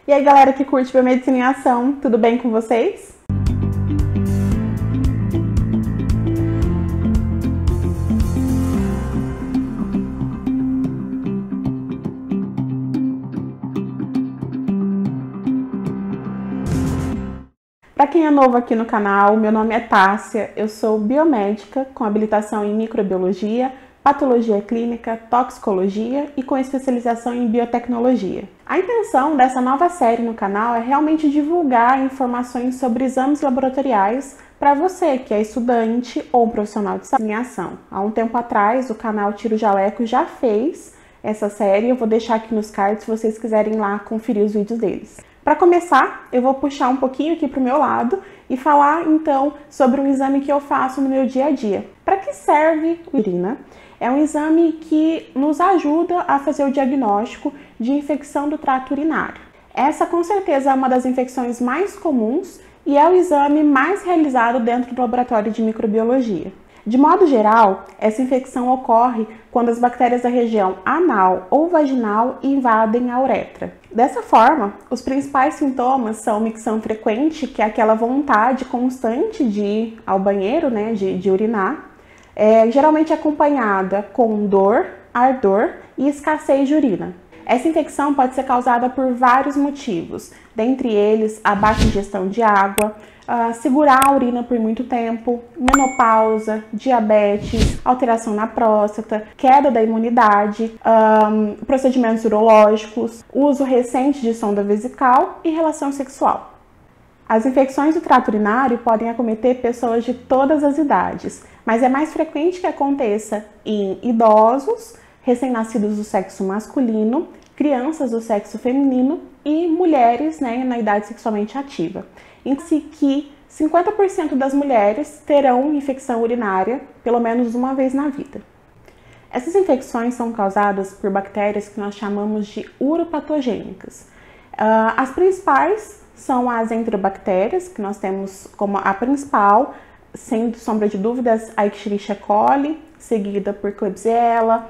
E aí, galera que curte biomedicina em ação, tudo bem com vocês? Para quem é novo aqui no canal, meu nome é Tássia, eu sou biomédica com habilitação em microbiologia, patologia clínica, toxicologia e com especialização em biotecnologia. A intenção dessa nova série no canal é realmente divulgar informações sobre exames laboratoriais para você que é estudante ou profissional de saúde em ação. Há um tempo atrás, o canal Tiro Jaleco já fez essa série, eu vou deixar aqui nos cards se vocês quiserem lá conferir os vídeos deles. Para começar, eu vou puxar um pouquinho aqui para o meu lado e falar então sobre um exame que eu faço no meu dia a dia. Para que serve a urina? É um exame que nos ajuda a fazer o diagnóstico de infecção do trato urinário. Essa com certeza é uma das infecções mais comuns e é o exame mais realizado dentro do laboratório de microbiologia. De modo geral, essa infecção ocorre quando as bactérias da região anal ou vaginal invadem a uretra. Dessa forma, os principais sintomas são micção frequente, que é aquela vontade constante de ir ao banheiro, de urinar, geralmente acompanhada com dor, ardor e escassez de urina. Essa infecção pode ser causada por vários motivos, dentre eles a baixa ingestão de água, segurar a urina por muito tempo, menopausa, diabetes, alteração na próstata, queda da imunidade, procedimentos urológicos, uso recente de sonda vesical e relação sexual. As infecções do trato urinário podem acometer pessoas de todas as idades, mas é mais frequente que aconteça em idosos, recém-nascidos do sexo masculino, crianças do sexo feminino e mulheres na idade sexualmente ativa. Em-se que 50% das mulheres terão infecção urinária pelo menos uma vez na vida. Essas infecções são causadas por bactérias que nós chamamos de uropatogênicas. As principais são as enterobactérias, que nós temos como a principal, sem sombra de dúvidas, a Escherichia coli, seguida por Klebsiella,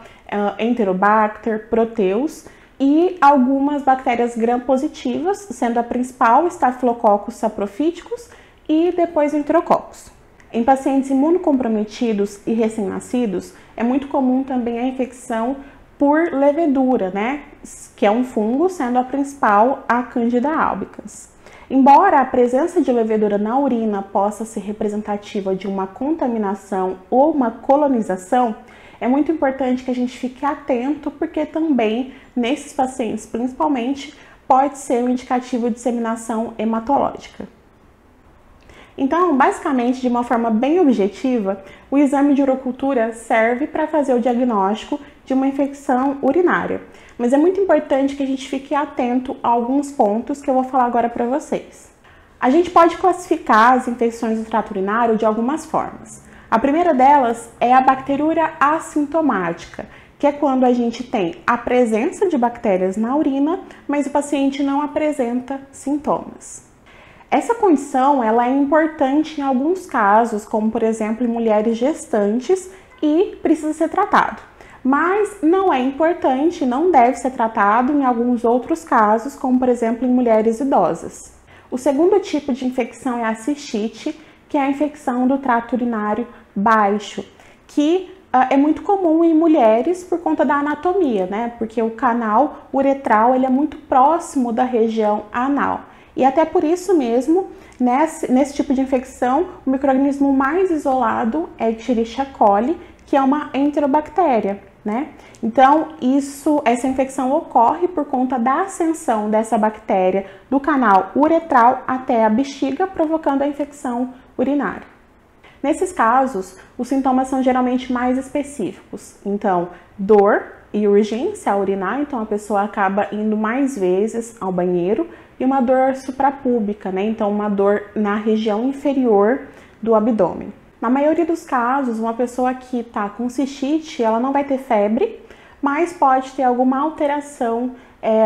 Enterobacter, Proteus e algumas bactérias gram-positivas, sendo a principal Staphylococcus saprophyticus e depois Enterococcus. Em pacientes imunocomprometidos e recém-nascidos, é muito comum também a infecção por levedura, que é um fungo, sendo a principal a Candida albicans. Embora a presença de levedura na urina possa ser representativa de uma contaminação ou uma colonização, é muito importante que a gente fique atento, porque também, nesses pacientes principalmente, pode ser um indicativo de disseminação hematológica. Então, basicamente, de uma forma bem objetiva, o exame de urocultura serve para fazer o diagnóstico de uma infecção urinária. Mas é muito importante que a gente fique atento a alguns pontos que eu vou falar agora para vocês. A gente pode classificar as infecções do trato urinário de algumas formas. A primeira delas é a bacteriúria assintomática, que é quando a gente tem a presença de bactérias na urina, mas o paciente não apresenta sintomas. Essa condição ela é importante em alguns casos, como por exemplo em mulheres gestantes, e precisa ser tratado. Mas não é importante, não deve ser tratado em alguns outros casos, como por exemplo em mulheres idosas. O segundo tipo de infecção é a cistite, que é a infecção do trato urinário baixo, que é muito comum em mulheres por conta da anatomia, porque o canal uretral ele é muito próximo da região anal. E até por isso mesmo, nesse tipo de infecção, o micro-organismo mais isolado é Escherichia coli, que é uma enterobactéria, Então, essa infecção ocorre por conta da ascensão dessa bactéria do canal uretral até a bexiga, provocando a infecção urinária. Nesses casos, os sintomas são geralmente mais específicos. Então, dor e urgência a urinar, então a pessoa acaba indo mais vezes ao banheiro, e uma dor suprapúbica, então uma dor na região inferior do abdômen. Na maioria dos casos, uma pessoa que está com cistite, ela não vai ter febre, mas pode ter alguma alteração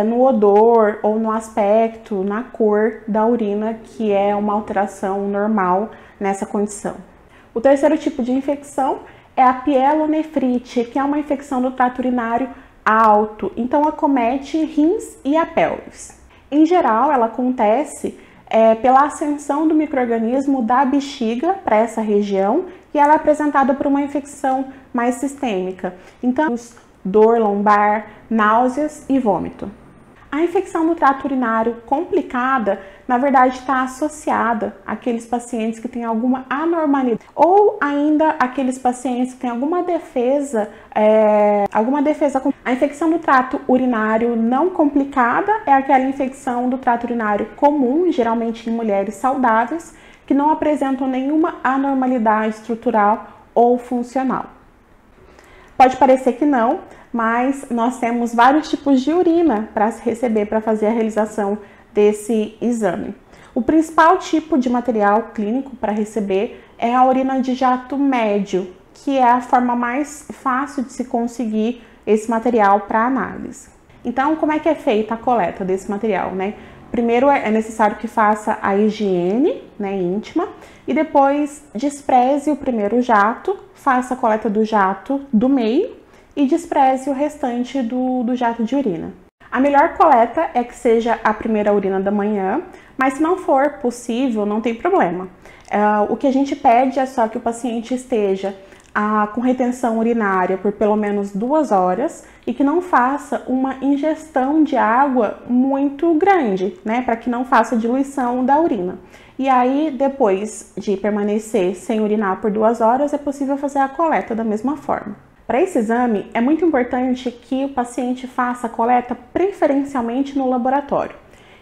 no odor ou no aspecto, na cor da urina, que é uma alteração normal nessa condição. O terceiro tipo de infecção é a pielonefrite, que é uma infecção do trato urinário alto, então acomete rins e a pelvis. Em geral, ela acontece pela ascensão do micro-organismo da bexiga para essa região e ela é apresentada por uma infecção mais sistêmica. Então, dor lombar, náuseas e vômito. A infecção no trato urinário complicada, na verdade, está associada àqueles pacientes que têm alguma anormalidade ou ainda aqueles pacientes que têm alguma defesa. A infecção do trato urinário não complicada é aquela infecção do trato urinário comum, geralmente em mulheres saudáveis, que não apresentam nenhuma anormalidade estrutural ou funcional. Pode parecer que não, mas nós temos vários tipos de urina para se receber para fazer a realização desse exame. O principal tipo de material clínico para receber é a urina de jato médio, que é a forma mais fácil de se conseguir esse material para análise. Então, como é que é feita a coleta desse material, né? Primeiro é necessário que faça a higiene, né, íntima, e depois despreze o primeiro jato, faça a coleta do jato do meio e despreze o restante do jato de urina. A melhor coleta é que seja a primeira urina da manhã, mas se não for possível, não tem problema. O que a gente pede é só que o paciente esteja com retenção urinária por pelo menos 2 horas e que não faça uma ingestão de água muito grande, né, para que não faça diluição da urina. E aí, depois de permanecer sem urinar por 2 horas, é possível fazer a coleta da mesma forma. Para esse exame, é muito importante que o paciente faça a coleta preferencialmente no laboratório.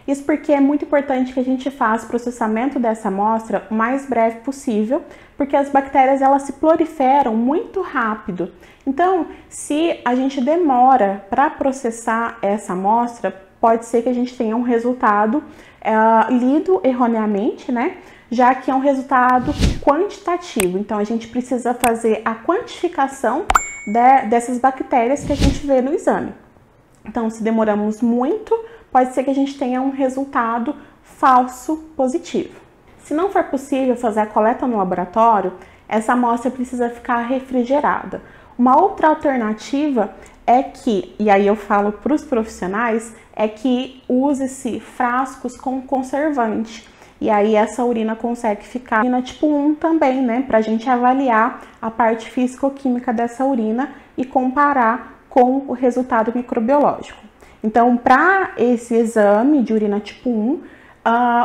Isso porque é muito importante que a gente faça o processamento dessa amostra o mais breve possível, porque as bactérias elas se proliferam muito rápido. Então, se a gente demora para processar essa amostra, pode ser que a gente tenha um resultado lido erroneamente, né? Já que é um resultado quantitativo. Então, a gente precisa fazer a quantificação dessas bactérias que a gente vê no exame. Então, se demoramos muito, pode ser que a gente tenha um resultado falso positivo. Se não for possível fazer a coleta no laboratório, essa amostra precisa ficar refrigerada. Uma outra alternativa é que, e aí eu falo para os profissionais, é que use-se frascos com conservante. E aí essa urina consegue ficar urina tipo 1 também, né? Para a gente avaliar a parte físico-química dessa urina e comparar com o resultado microbiológico. Então, para esse exame de urina tipo 1,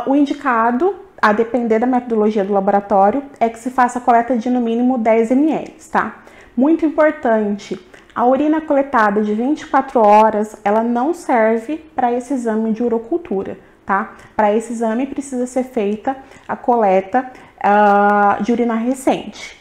o indicado, a depender da metodologia do laboratório, é que se faça a coleta de no mínimo 10 ml, tá? Muito importante, a urina coletada de 24 horas, ela não serve para esse exame de urocultura, tá? Para esse exame precisa ser feita a coleta de urina recente.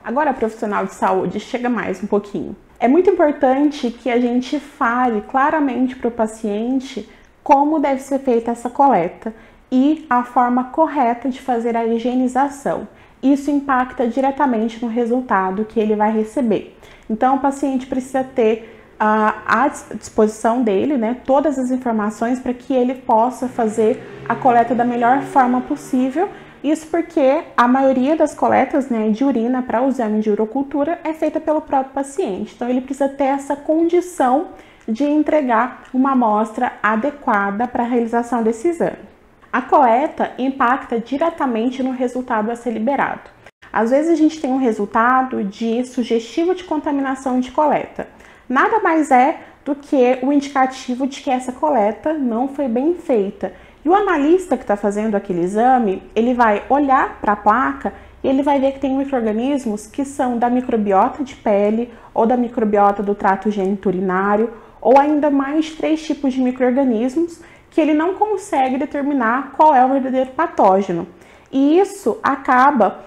Agora, profissional de saúde, chega mais um pouquinho. É muito importante que a gente fale claramente para o paciente como deve ser feita essa coleta e a forma correta de fazer a higienização. Isso impacta diretamente no resultado que ele vai receber. Então, o paciente precisa ter à disposição dele, né, todas as informações para que ele possa fazer a coleta da melhor forma possível. Isso porque a maioria das coletas, né, de urina para o exame de urocultura é feita pelo próprio paciente. Então, ele precisa ter essa condição de entregar uma amostra adequada para a realização desse exame. A coleta impacta diretamente no resultado a ser liberado. Às vezes a gente tem um resultado de sugestivo de contaminação de coleta. Nada mais é do que o indicativo de que essa coleta não foi bem feita. E o analista que está fazendo aquele exame, ele vai olhar para a placa e ele vai ver que tem micro-organismos que são da microbiota de pele ou da microbiota do trato geniturinário ou ainda mais 3 tipos de micro-organismos que ele não consegue determinar qual é o verdadeiro patógeno. E isso acaba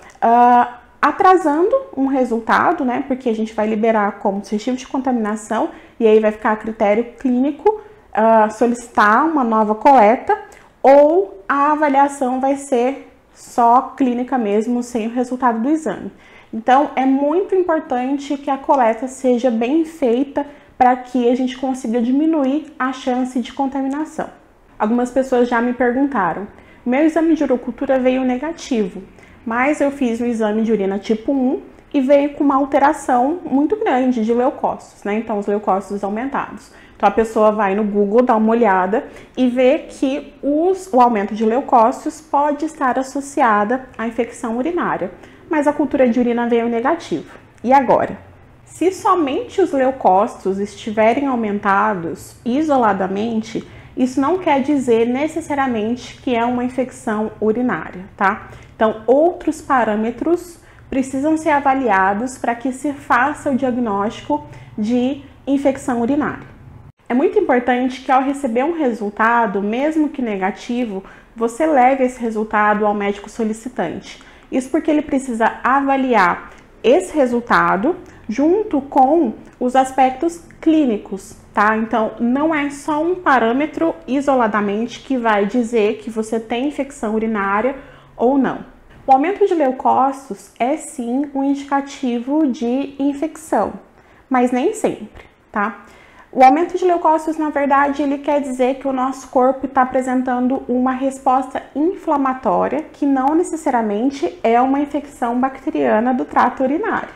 atrasando um resultado, né? Porque a gente vai liberar como sugestivo de contaminação e aí vai ficar a critério clínico solicitar uma nova coleta ou a avaliação vai ser só clínica mesmo, sem o resultado do exame. Então, é muito importante que a coleta seja bem feita para que a gente consiga diminuir a chance de contaminação. Algumas pessoas já me perguntaram, meu exame de urocultura veio negativo, mas eu fiz o exame de urina tipo 1 e veio com uma alteração muito grande de leucócitos, né? Então, os leucócitos aumentados. Então, Então a pessoa vai no Google, dá uma olhada e vê que o aumento de leucócitos pode estar associada à infecção urinária, mas a cultura de urina veio negativo. E agora? Se somente os leucócitos estiverem aumentados isoladamente, isso não quer dizer necessariamente que é uma infecção urinária, tá? Então, outros parâmetros precisam ser avaliados para que se faça o diagnóstico de infecção urinária. É muito importante que ao receber um resultado, mesmo que negativo, você leve esse resultado ao médico solicitante. Isso porque ele precisa avaliar esse resultado junto com os aspectos clínicos, tá? Então, não é só um parâmetro isoladamente que vai dizer que você tem infecção urinária ou não. O aumento de leucócitos é sim um indicativo de infecção, mas nem sempre, tá? O aumento de leucócitos, na verdade, ele quer dizer que o nosso corpo está apresentando uma resposta inflamatória que não necessariamente é uma infecção bacteriana do trato urinário.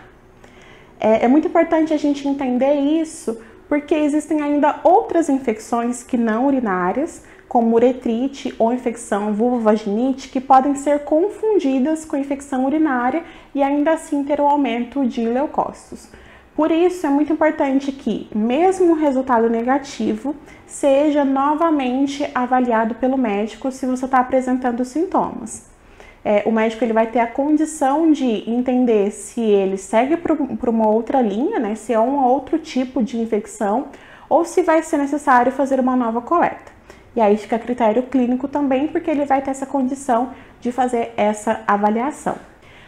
É muito importante a gente entender isso, porque existem ainda outras infecções que não urinárias, como uretrite ou infecção vulvovaginite, que podem ser confundidas com infecção urinária e ainda assim ter o aumento de leucócitos. Por isso, é muito importante que, mesmo o resultado negativo, seja novamente avaliado pelo médico se você está apresentando sintomas. O médico ele vai ter a condição de entender se ele segue para uma outra linha, né, se é um outro tipo de infecção, ou se vai ser necessário fazer uma nova coleta. E aí fica a critério clínico também, porque ele vai ter essa condição de fazer essa avaliação.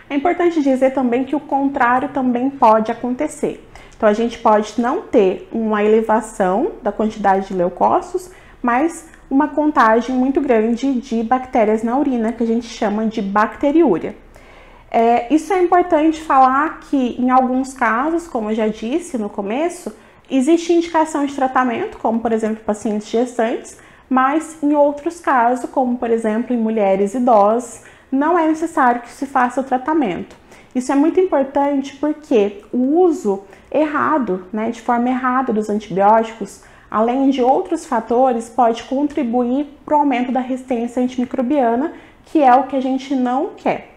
É importante dizer também que o contrário também pode acontecer. Então, a gente pode não ter uma elevação da quantidade de leucócitos, mas uma contagem muito grande de bactérias na urina, que a gente chama de bacteriúria. Isso é importante falar que, em alguns casos, como eu já disse no começo, existe indicação de tratamento, como, por exemplo, pacientes gestantes, mas em outros casos, como, por exemplo, em mulheres idosas, não é necessário que se faça o tratamento. Isso é muito importante porque o uso errado, de forma errada dos antibióticos, além de outros fatores, pode contribuir para o aumento da resistência antimicrobiana, que é o que a gente não quer.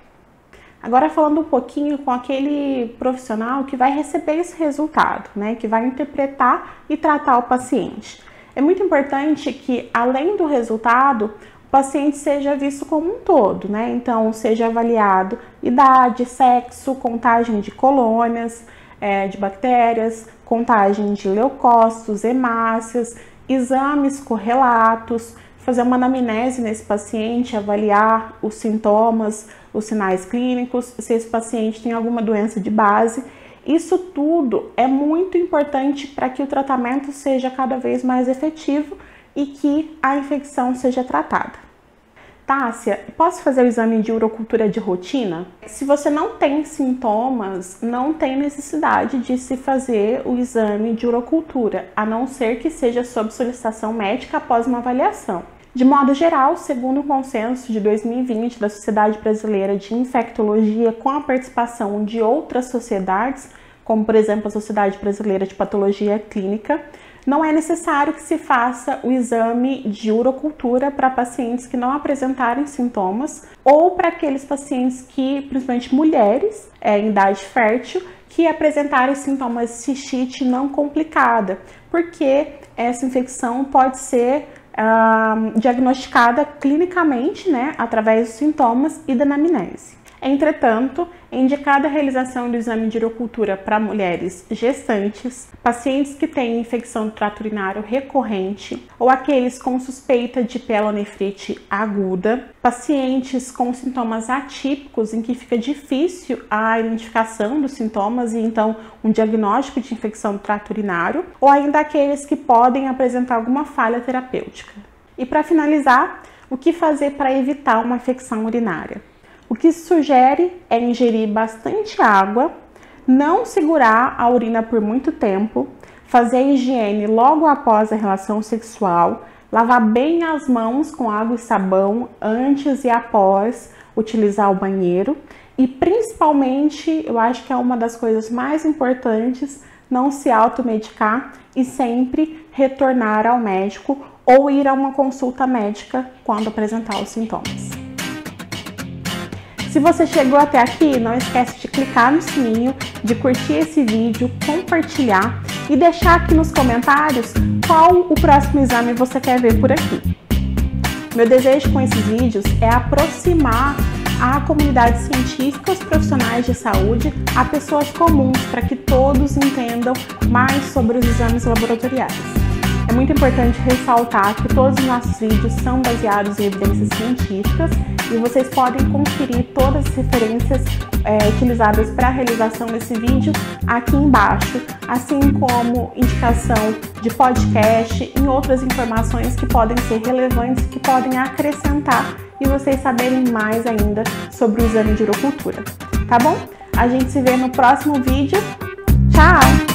Agora falando um pouquinho com aquele profissional que vai receber esse resultado, que vai interpretar e tratar o paciente. É muito importante que, além do resultado, o paciente seja visto como um todo, Então, seja avaliado idade, sexo, contagem de colônias, de bactérias, contagem de leucócitos, hemácias, exames correlatos, fazer uma anamnese nesse paciente, avaliar os sintomas, os sinais clínicos, se esse paciente tem alguma doença de base. Isso tudo é muito importante para que o tratamento seja cada vez mais efetivo e que a infecção seja tratada. Tássia, posso fazer o exame de urocultura de rotina? Se você não tem sintomas, não tem necessidade de se fazer o exame de urocultura, a não ser que seja sob solicitação médica após uma avaliação. De modo geral, segundo o consenso de 2020 da Sociedade Brasileira de Infectologia, com a participação de outras sociedades, como por exemplo a Sociedade Brasileira de Patologia Clínica, não é necessário que se faça o exame de urocultura para pacientes que não apresentarem sintomas ou para aqueles pacientes que, principalmente mulheres, em idade fértil, que apresentarem sintomas de cistite não complicada, porque essa infecção pode ser diagnosticada clinicamente, através dos sintomas e da anamnese. Entretanto, é indicada a realização do exame de urocultura para mulheres gestantes, pacientes que têm infecção do trato urinário recorrente ou aqueles com suspeita de pielonefrite aguda, pacientes com sintomas atípicos em que fica difícil a identificação dos sintomas e então um diagnóstico de infecção do trato urinário, ou ainda aqueles que podem apresentar alguma falha terapêutica. E para finalizar, o que fazer para evitar uma infecção urinária? O que se sugere é ingerir bastante água, não segurar a urina por muito tempo, fazer a higiene logo após a relação sexual, lavar bem as mãos com água e sabão antes e após utilizar o banheiro e principalmente, eu acho que é uma das coisas mais importantes, não se automedicar e sempre retornar ao médico ou ir a uma consulta médica quando apresentar os sintomas. Se você chegou até aqui, não esquece de clicar no sininho, de curtir esse vídeo, compartilhar e deixar aqui nos comentários qual o próximo exame você quer ver por aqui. Meu desejo com esses vídeos é aproximar a comunidade científica, os profissionais de saúde, a pessoas comuns, para que todos entendam mais sobre os exames laboratoriais. É muito importante ressaltar que todos os nossos vídeos são baseados em evidências científicas e vocês podem conferir todas as referências utilizadas para a realização desse vídeo aqui embaixo, assim como indicação de podcast e outras informações que podem ser relevantes, que podem acrescentar e vocês saberem mais ainda sobre o exame de urocultura, tá bom? A gente se vê no próximo vídeo. Tchau!